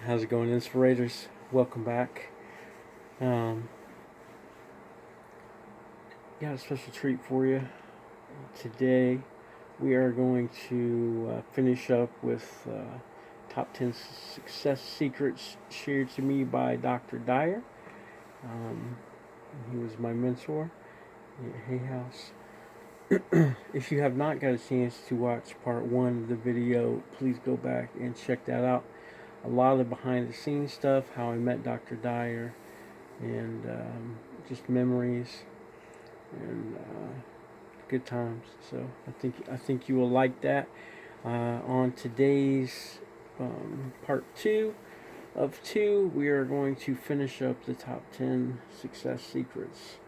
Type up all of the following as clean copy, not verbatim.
How's it going, Inspirators? Welcome back. Um, got a special treat for you. Today, we are going to finish up with top 10 success secrets shared to me by Dr. Dyer. Um, he was my mentor at Hay House. If you have not got a chance to watch part one of the video, please go back and check that out. A lot of the behind the scenes stuff, how I met Dr. Dyer, and just memories and good times. So I think you will like that. On today's part two of two, we are going to finish up the top 10 success secrets.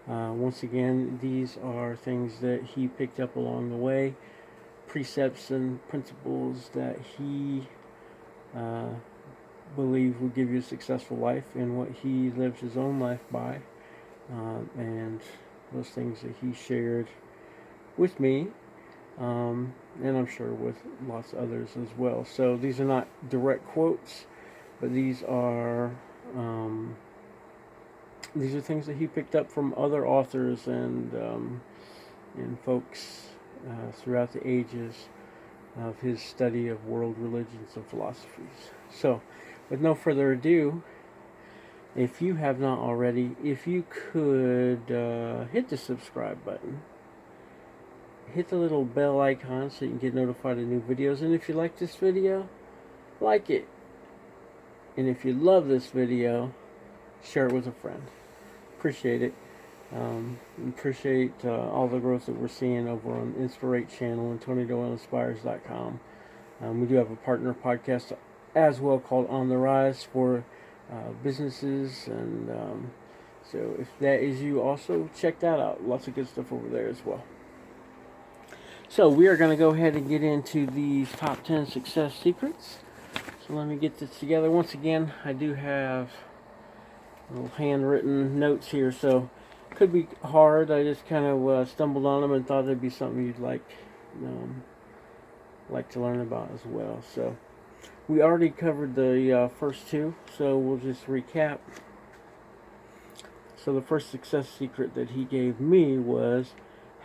Once again, these are things that he picked up along the way, precepts and principles that he believe will give you a successful life, and what he lives his own life by, and those things that he shared with me, and I'm sure with lots of others as well. So these are not direct quotes, but these are things that he picked up from other authors and folks throughout the ages of his study of world religions and philosophies. So, with no further ado, if you have not already, if you could hit the subscribe button, hit the little bell icon so you can get notified of new videos, and if you like this video, like it, and if you love this video, share it with a friend. Appreciate it. Appreciate all the growth that we're seeing over on Inspir8 channel and TonyDoyleInspires.com. We do have a partner podcast as well called On the Rise for businesses, and so if that is you, also check that out. Lots of good stuff over there as well. So we are going to go ahead and get into these top 10 success secrets. So let me get this together. Once again, I do have little handwritten notes here, so could be hard. I just kind of stumbled on them and thought it'd be something you'd like to learn about as well. So we already covered the first two, so we'll just recap. So the first success secret that he gave me was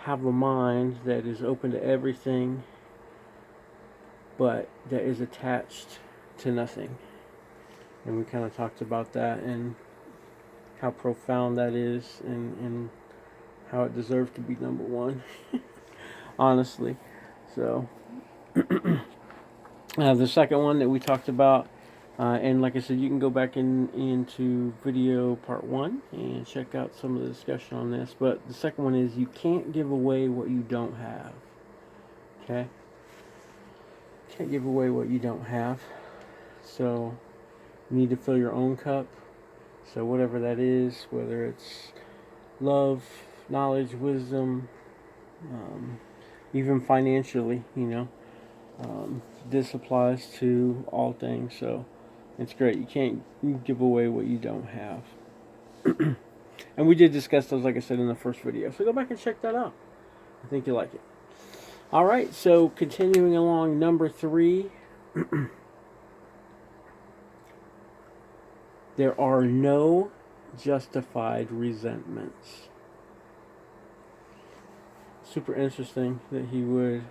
have a mind that is open to everything, but that is attached to nothing. And we kind of talked about that and how profound that is, and how it deserves to be number one. Honestly. So the second one that we talked about, and like I said, you can go back into video part one and check out some of the discussion on this. But the second one is you can't give away what you don't have. Okay? Can't give away what you don't have. So you need to fill your own cup. So whatever that is, whether it's love, knowledge, wisdom, even financially, this applies to all things. So it's great. You can't give away what you don't have. And we did discuss those, like I said, in the first video. So go back and check that out. I think you'll like it. All right, so continuing along, number 3. There are no justified resentments. Super interesting that he would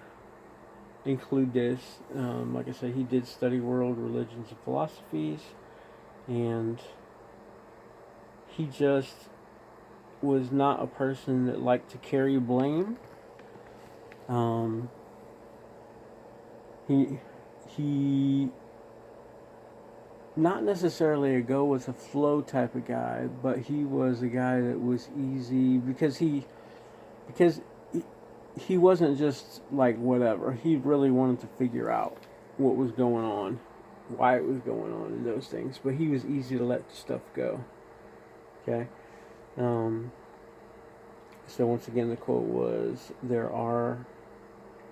include this. Like I said, he did study world religions and philosophies, and he just was not a person that liked to carry blame. He not necessarily a go with the flow type of guy, but he was a guy that was easy because he wasn't just like whatever. He really wanted to figure out what was going on, why it was going on, and those things. But he was easy to let stuff go. Okay. So once again, the quote was, "There are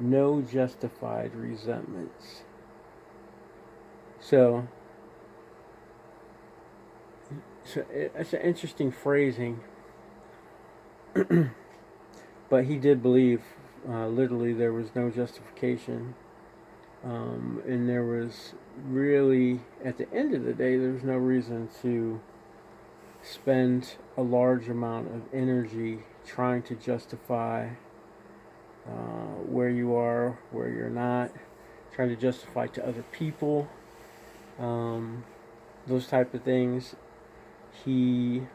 no justified resentments." So it's an interesting phrasing, but he did believe literally there was no justification And there was really, at the end of the day, there was no reason to spend a large amount of energy trying to justify where you are, where you're not, trying to justify to other people, um, those type of things. He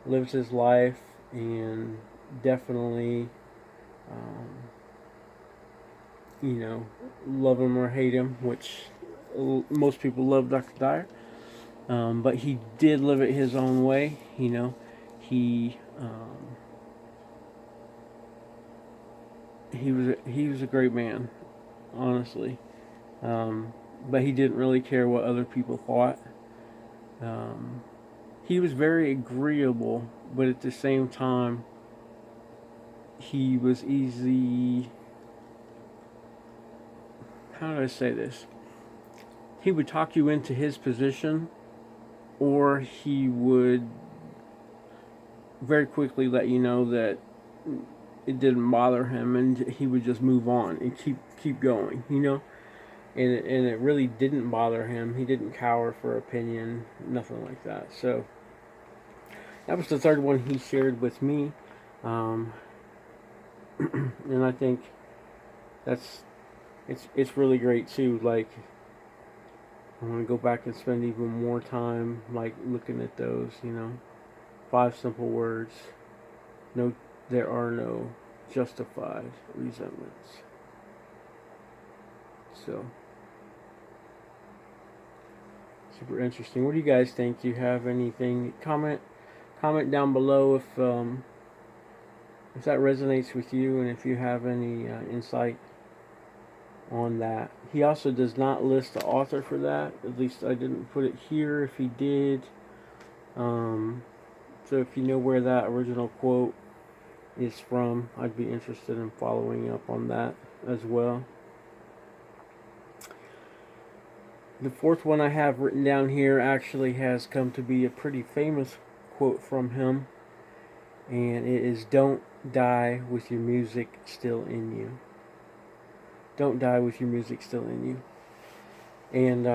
lived his life and definitely, um, love him or hate him, which most people love Dr. Dyer. But he did live it his own way. He he was a great man, honestly. But he didn't really care what other people thought. Um, he was very agreeable, but at the same time, he was easy. How do I say this? He would talk you into his position, or he would very quickly let you know that it didn't bother him, and he would just move on and keep going. And it really didn't bother him. He didn't cower for opinion, nothing like that. So that was the third one he shared with me, and I think that's it's really great too. Like, I want to go back and spend even more time like looking at those. 5 simple words. No, there are no justified resentments. So, super interesting. What do you guys think? Do you have anything? Comment down below if that resonates with you, and if you have any insight on that. He also does not list the author for that. At least I didn't put it here. If he did, so if you know where that original quote is from, I'd be interested in following up on that as well. The fourth one I have written down here actually has come to be a pretty famous quote from him, and it is, "Don't die with your music still in you." Don't die with your music still in you. And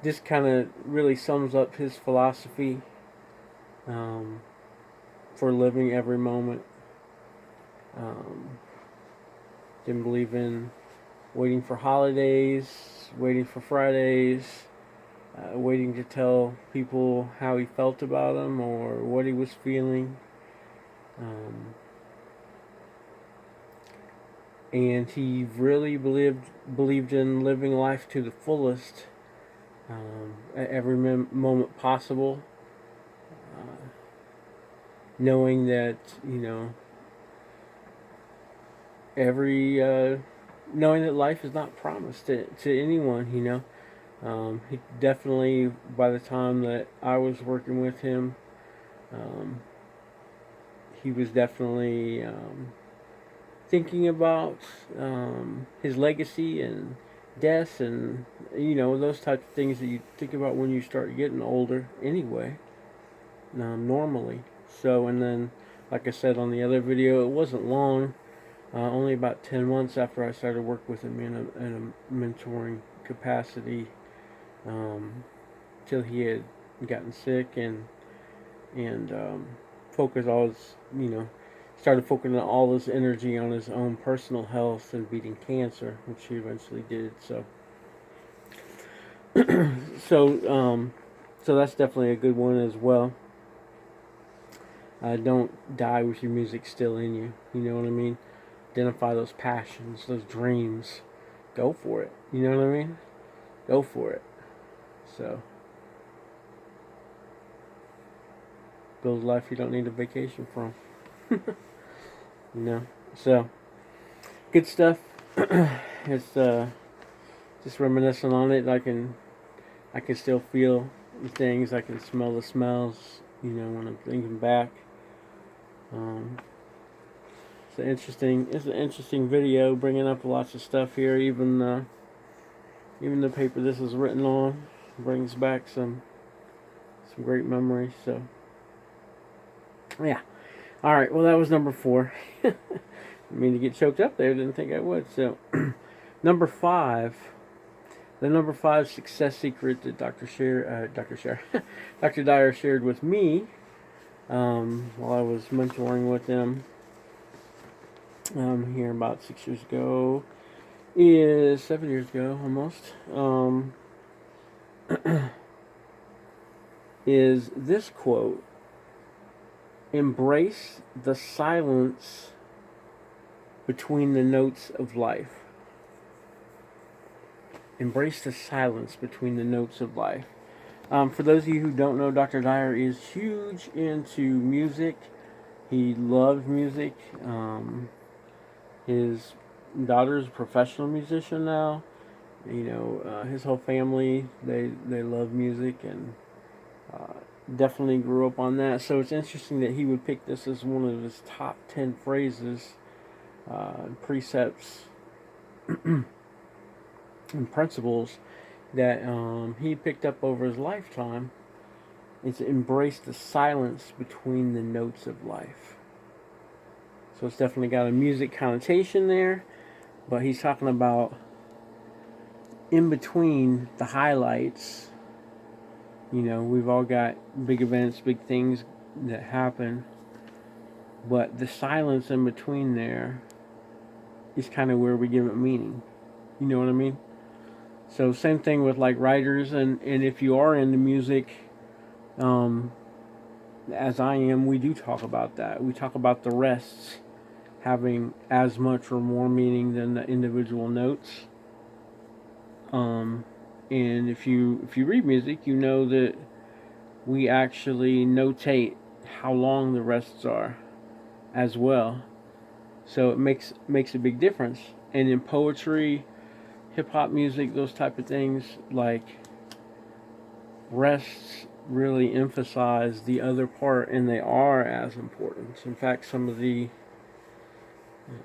this kind of really sums up his philosophy for living every moment. Didn't believe in waiting for holidays, waiting for Fridays, waiting to tell people how he felt about them or what he was feeling. And he really believed in living life to the fullest, at every moment possible, knowing that every knowing that life is not promised to anyone. He definitely, by the time that I was working with him, he was definitely thinking about his legacy and death, and those types of things that you think about when you start getting older anyway, normally. So, and then, like I said on the other video, it wasn't long, only about 10 months after I started work with him in a mentoring capacity, till he had gotten sick and focused all his, started focusing all his energy on his own personal health and beating cancer, which he eventually did. So, so that's definitely a good one as well. Don't die with your music still in you. You know what I mean? Identify those passions, those dreams. Go for it. You know what I mean? Go for it. So, build a life you don't need a vacation from. So good stuff. It's just reminiscing on it. I can still feel the things. I can smell the smells. When I'm thinking back. It's an interesting video, bringing up lots of stuff here. Even the paper this is written on brings back some great memories. So, yeah. All right. Well, that was number 4. I mean, to get choked up there, didn't think I would. So, number 5, the number 5 success secret that Dr. Dyer shared with me while I was mentoring with him here about 6 years ago, is 7 years ago almost, is this quote: "Embrace the silence between the notes of life." Embrace the silence between the notes of life. For those of you who don't know, Dr. Dyer is huge into music. He loves music. His daughter's a professional musician now. You know, his whole family, they love music, and definitely grew up on that. So it's interesting that he would pick this as one of his top 10 phrases, precepts, and principles that he picked up over his lifetime. Is to embrace the silence between the notes of life. So it's definitely got a music connotation there, but he's talking about in between the highlights. You know, we've all got big events, big things that happen, but the silence in between there is kind of where we give it meaning. You know what I mean? So same thing with like writers, and if you are into music, as I am, we do talk about that. We talk about the rests having as much or more meaning than the individual notes. And if you read music, you know that we actually notate how long the rests are as well. So it makes a big difference. And in poetry, hip hop music, those type of things, like rests really emphasize the other part, and they are as important. In fact, some of the,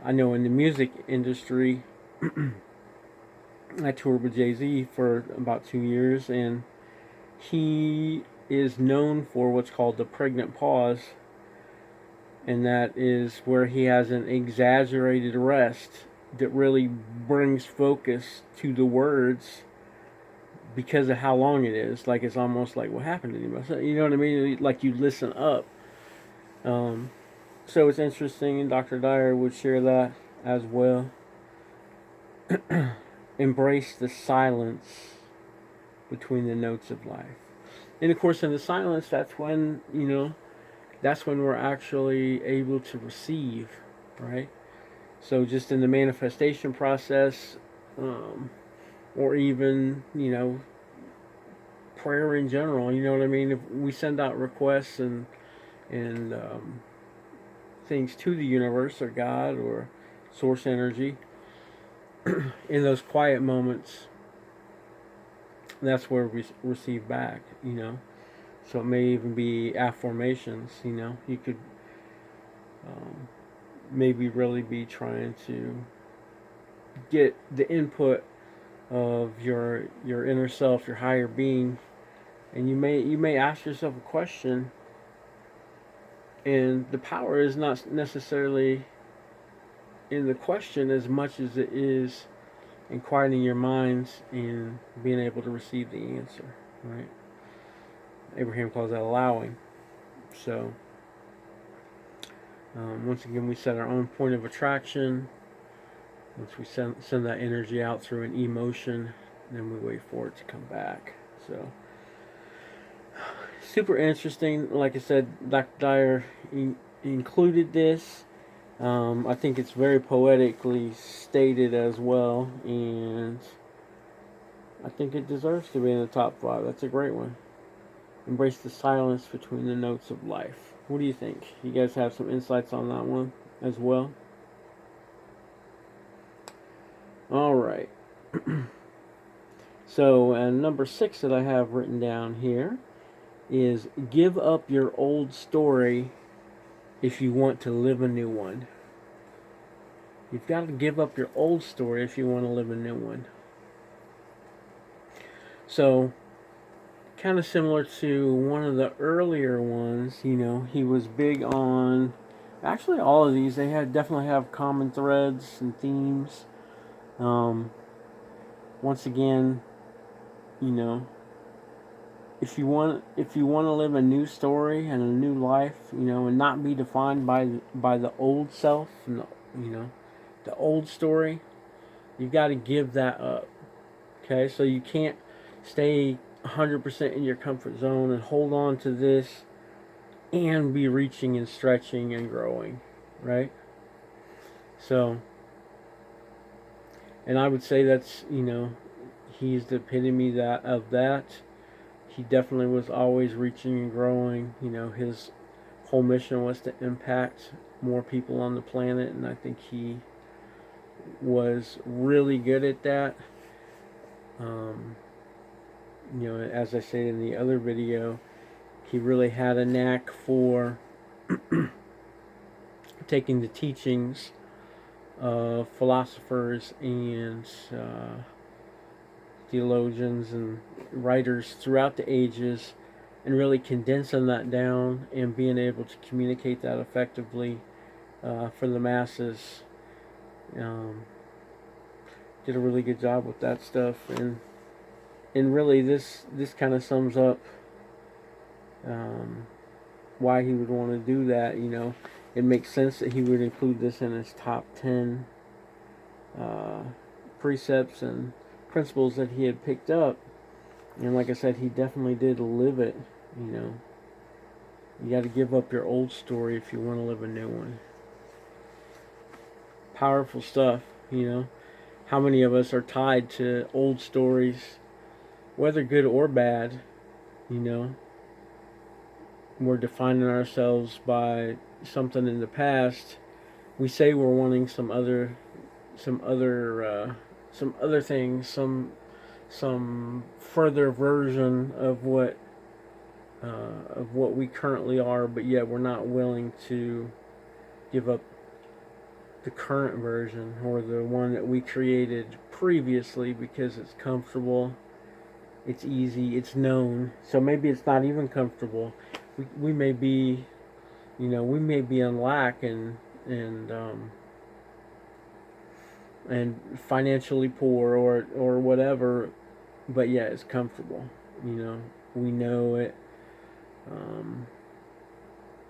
I know in the music industry, I toured with Jay-Z for about 2 years, and he is known for what's called the pregnant pause, and that is where he has an exaggerated rest that really brings focus to the words because of how long it is. Like, it's almost like, what happened to him? You know what I mean? Like, you listen up. So it's interesting, and Dr. Dyer would share that as well. Embrace the silence between the notes of life. And of course, in the silence, that's when, that's when we're actually able to receive, right? So just in the manifestation process, or even, prayer in general, you know what I mean? If we send out requests and things to the universe or God or source energy, in those quiet moments, that's where we receive back, So it may even be affirmations, You could maybe really be trying to get the input of your inner self, your higher being, and you may ask yourself a question, and the power is not necessarily in the question as much as it is in quieting your minds and being able to receive the answer, right? Abraham calls that allowing. So once again, we set our own point of attraction. Once we send that energy out through an emotion, then we wait for it to come back. So super interesting. Like I said, Dr. Dyer included this. I think it's very poetically stated as well, and I think it deserves to be in the top 5. That's a great one. Embrace the silence between the notes of life. What do you think? You guys have some insights on that one as well? All right. So, number 6 that I have written down here is give up your old story if you want to live a new one. You've got to give up your old story if you want to live a new one. So, kind of similar to one of the earlier ones, he was big on Actually, all of these, they definitely have common threads and themes. Um, Once again, you know, if you want to live a new story and a new life, and not be defined by the old self and the old story, you got to give that up. Okay, so you can't stay 100% in your comfort zone and hold on to this and be reaching and stretching and growing, right? So, and I would say that's, he's the epitome of that. He definitely was always reaching and growing. His whole mission was to impact more people on the planet, and I think he was really good at that. Um, as I said in the other video, he really had a knack for taking the teachings of philosophers and theologians and writers throughout the ages and really condensing that down and being able to communicate that effectively for the masses. Um, did a really good job with that stuff, and really this kind of sums up why he would want to do that. It makes sense that he would include this in his top 10 precepts and principles that he had picked up. And like I said, he definitely did live it. You got to give up your old story if you want to live a new one. Powerful stuff. How many of us are tied to old stories, whether good or bad? We're defining ourselves by something in the past. We say we're wanting some other things, some further version of what we currently are, but yet we're not willing to give up the current version or the one that we created previously because it's comfortable, it's easy, it's known. So maybe it's not even comfortable. We may be, we may be in lack and financially poor or whatever, but yeah, it's comfortable. We know it.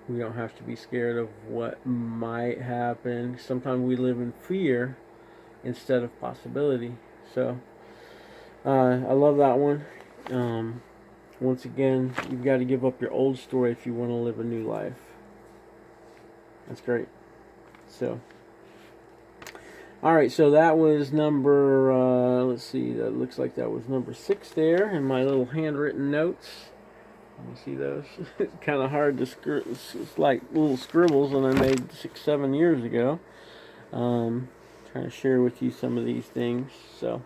We don't have to be scared of what might happen. Sometimes we live in fear instead of possibility. So I love that one. Once again, you've got to give up your old story if you want to live a new life. That's great. So, all right, so that was number, let's see, that looks like that was number 6 there in my little handwritten notes. You see those? It's kind of hard to it's like little scribbles that I made 6-7 years ago. Trying to share with you some of these things, so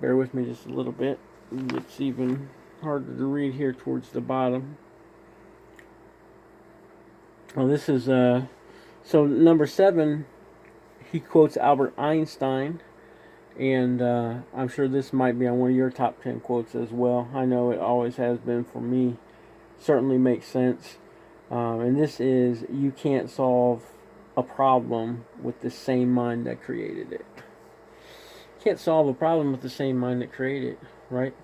bear with me just a little bit. It's even harder to read here towards the bottom. Well, this is so number 7. He quotes Albert Einstein, and I'm sure this might be on one of your top 10 quotes as well. I know it always has been for me. Certainly makes sense. And this is, you can't solve a problem with the same mind that created it. You can't solve a problem with the same mind that created it, right?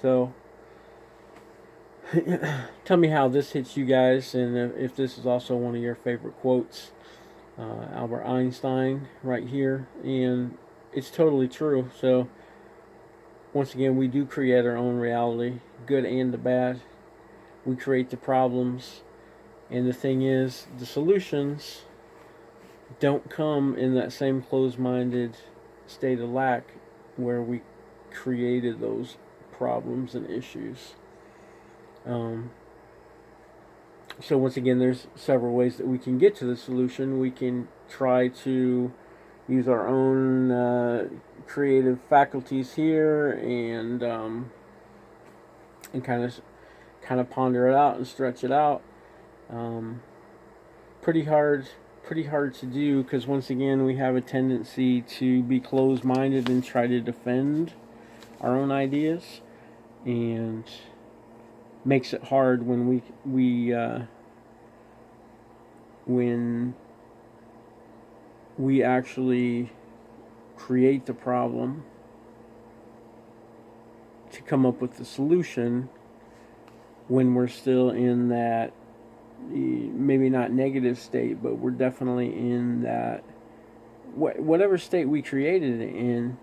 So, tell me how this hits you guys, and if this is also one of your favorite quotes. Albert Einstein right here, and it's totally true. So, once again, we do create our own reality, good and the bad. We create the problems, and the thing is, the solutions don't come in that same closed-minded state of lack where we created those problems and issues. So once again, there's several ways that we can get to the solution. We can try to use our own creative faculties here and kind of ponder it out and stretch it out. Pretty hard to do, because once again we have a tendency to be closed-minded and try to defend our own ideas, and makes it hard when we when we actually create the problem to come up with the solution, when we're still in that, maybe not negative state, but we're definitely in that, whatever state we created it in,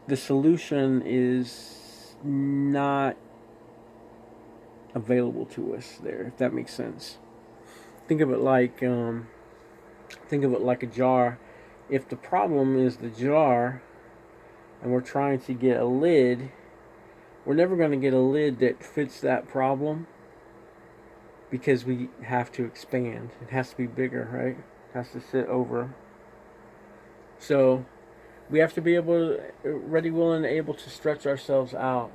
the solution is not available to us there, if that makes sense. Think of it like a jar. If the problem is the jar and we're trying to get a lid, we're never going to get a lid that fits that problem, because we have to expand. It has to be bigger, right? It has to sit over. So we have to be able to, ready, willing, and able to stretch ourselves out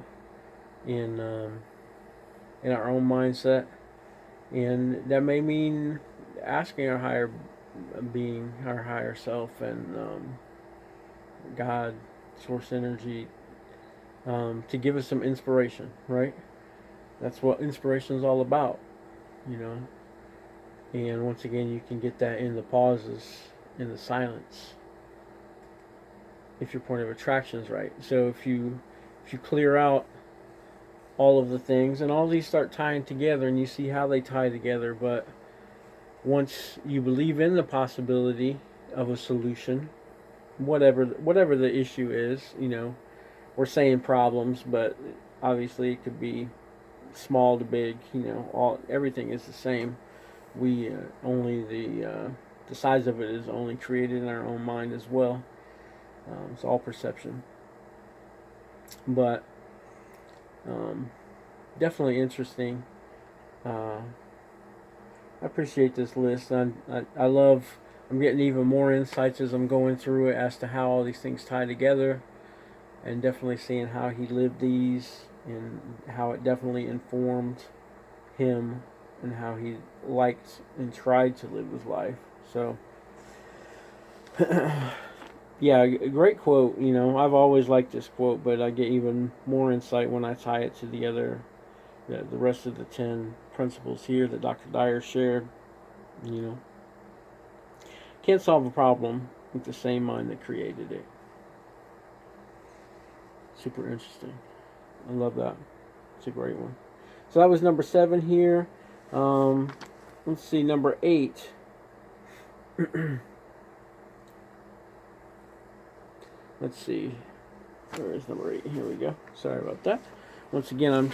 in our own mindset, and that may mean asking our higher being, our higher self, and God, source energy, to give us some inspiration, right? That's what inspiration is all about, you know. And once again, you can get that in the pauses, in the silence, if your point of attraction is right. So if you clear out all of the things, and all these start tying together, and you see how they tie together, but once you believe in the possibility of a solution, whatever the issue is, you know, we're saying problems, but obviously it could be small to big, you know, everything is the same. We only the size of it is only created in our own mind as well. It's all perception, but definitely interesting. I appreciate this list. I love. I'm getting even more insights as I'm going through it as to how all these things tie together, and definitely seeing how he lived these, and how it definitely informed him, and how he liked and tried to live his life. So, yeah, great quote. You know, I've always liked this quote, but I get even more insight when I tie it to the rest of the 10 principles here that Dr. Dyer shared. You know, can't solve a problem with the same mind that created it. Super interesting. I love that. It's a great one. So that was number 7 here. Let's see, number 8. Let's see. Where is number 8? Here we go. Sorry about that. Once again, I'm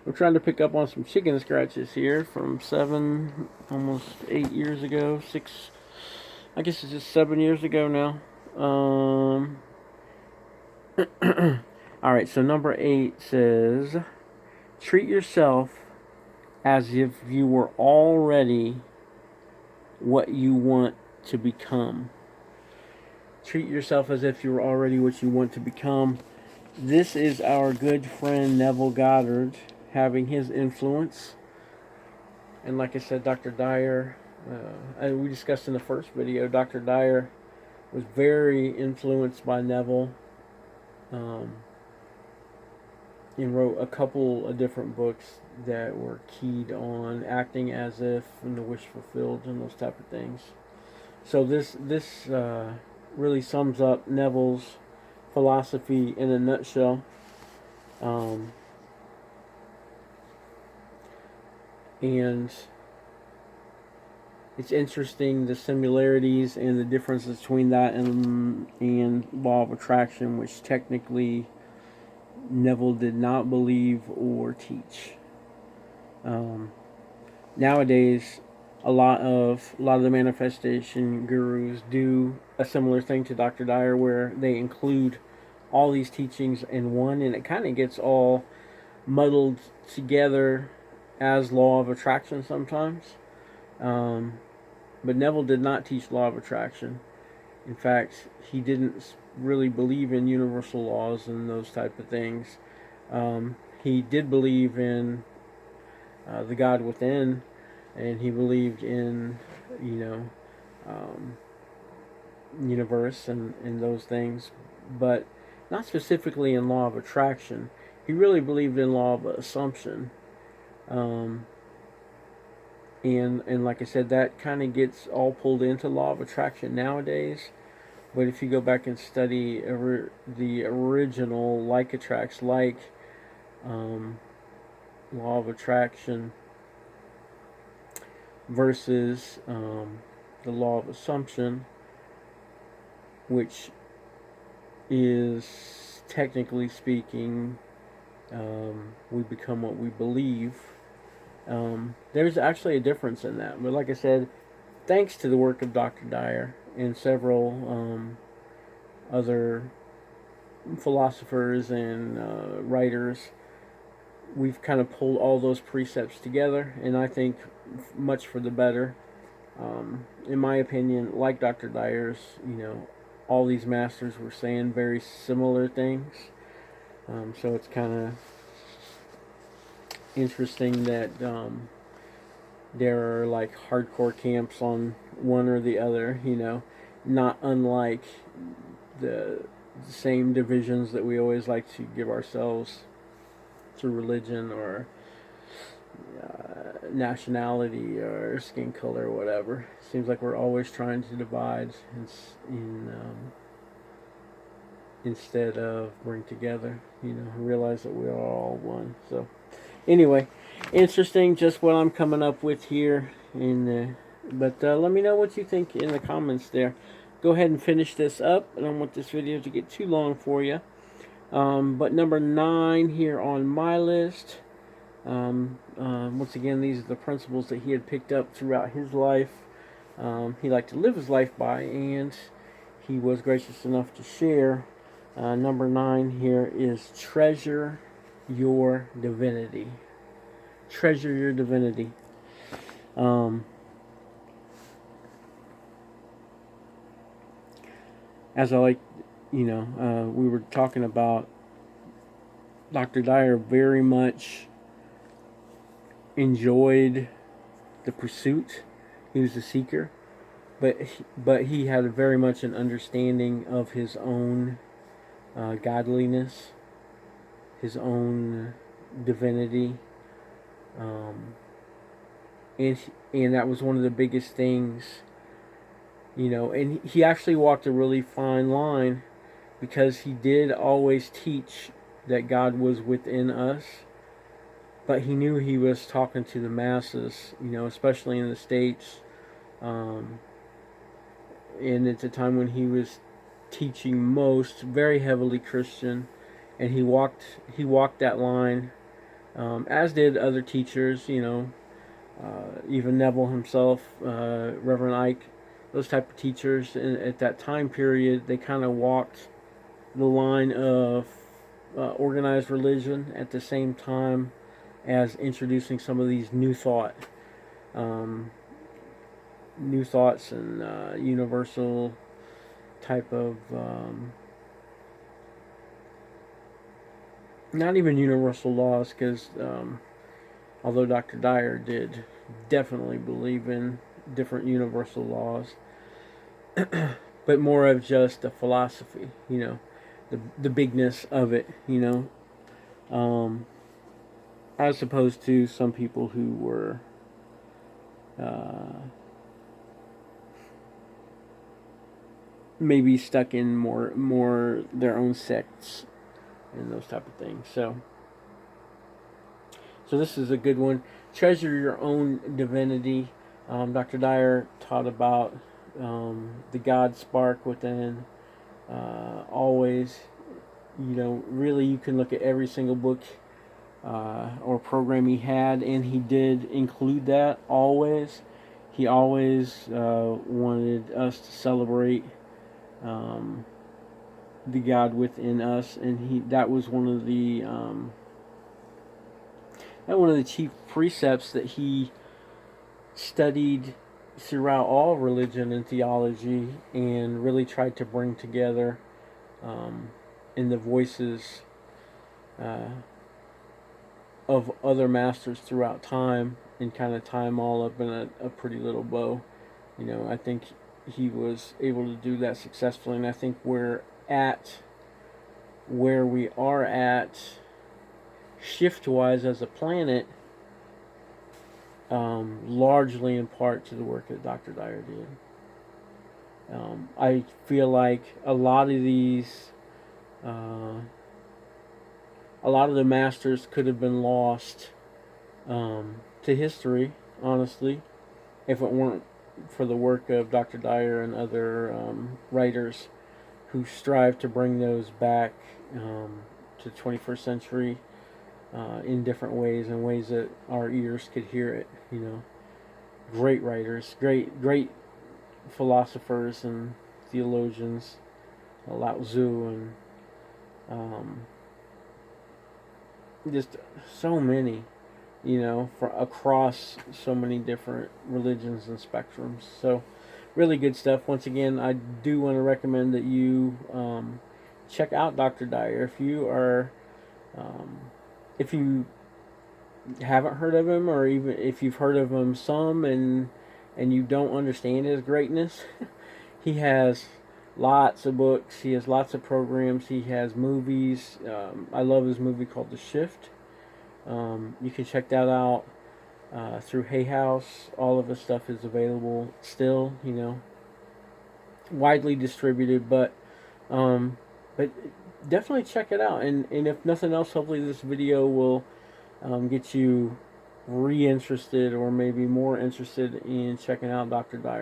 I'm trying to pick up on some chicken scratches here from 7, almost 8 years ago. 6, I guess it's just 7 years ago now. Alright, so number 8 says, treat yourself as if you were already what you want to become. Treat yourself as if you were already what you want to become. This is our good friend Neville Goddard having his influence. And like I said, Dr. Dyer, and we discussed in the first video, Dr. Dyer was very influenced by Neville, and wrote a couple of different books that were keyed on acting as if, and the wish fulfilled, and those type of things. So this really sums up Neville's philosophy in a nutshell. And it's interesting, the similarities and the differences between that and law of attraction, which technically Neville did not believe or teach. Nowadays, a lot of the manifestation gurus do a similar thing to Dr. Dyer, where they include all these teachings in one, and it kind of gets all muddled together as law of attraction sometimes. But Neville did not teach law of attraction. In fact, he didn't really believe in universal laws and those type of things. He did believe in the God within, and he believed in, universe and those things, but not specifically in law of attraction. He really believed in law of assumption. and like I said, that kind of gets all pulled into law of attraction nowadays. But if you go back and study the original like attracts like, um, law of attraction versus, the law of assumption, which is technically speaking, we become what we believe. There's actually a difference in that. But like I said, thanks to the work of Dr. Dyer and several, other philosophers and, writers, we've kind of pulled all those precepts together, and I think much for the better. In my opinion, like Dr. Dyer's, all these masters were saying very similar things. So it's kind of interesting that, there are like hardcore camps on one or the other, not unlike the same divisions that we always like to give ourselves through religion or, nationality or skin color or whatever. Seems like we're always trying to divide instead of bring together, realize that we are all one. So anyway, interesting just what I'm coming up with here. But let me know what you think in the comments there. Go ahead and finish this up. I don't want this video to get too long for you. But number 9 here on my list. Once again, these are the principles that he had picked up throughout his life. He liked to live his life by, and he was gracious enough to share. Number 9 here is treasure your divinity. Treasure your divinity. As I like, we were talking about, Dr. Dyer very much enjoyed the pursuit. He was a seeker, but he had very much an understanding of his own, godliness, his own divinity, and that was one of the biggest things, and he actually walked a really fine line, because he did always teach that God was within us, but he knew he was talking to the masses, especially in the States, and it's a time when he was teaching very heavily Christian, and he walked that line, as did other teachers, even Neville himself, Reverend Ike, those type of teachers. And at that time period, they kind of walked the line of, organized religion at the same time as introducing some of these new thoughts and, universal type of, not even universal laws, because, although Dr. Dyer did definitely believe in different universal laws, but more of just a philosophy, the bigness of it, as opposed to some people who were, maybe stuck in more their own sects and those type of things. So this is a good one. Treasure your own divinity. Dr. Dyer taught about, the God spark within. Always, really, you can look at every single book, or program he had, and he did include that always. He always, wanted us to celebrate, the God within us, and that was one of the chief precepts that he studied throughout all religion and theology, and really tried to bring together, in the voices, of other masters throughout time, and kind of tie them all up in a pretty little bow. I think he was able to do that successfully, and I think we're at where we are at shift-wise as a planet, largely in part to the work that Dr. Dyer did. I feel like a lot of the masters could have been lost to history, honestly, if it weren't for the work of Dr. Dyer and other writers who strive to bring those back to the 21st century in different ways, in ways that our ears could hear it. Great writers, great philosophers and theologians, Lao Tzu, and just so many, across so many different religions and spectrums. So, really good stuff. Once again, I do want to recommend that you check out Dr. Dyer. If you haven't heard of him, or even if you've heard of him some and you don't understand his greatness, he has lots of books. He has lots of programs. He has movies. I love his movie called The Shift. You can check that out through Hay House. All of his stuff is available still, widely distributed, but definitely check it out. And if nothing else, hopefully this video will get you reinterested, or maybe more interested in checking out Dr. Dyer.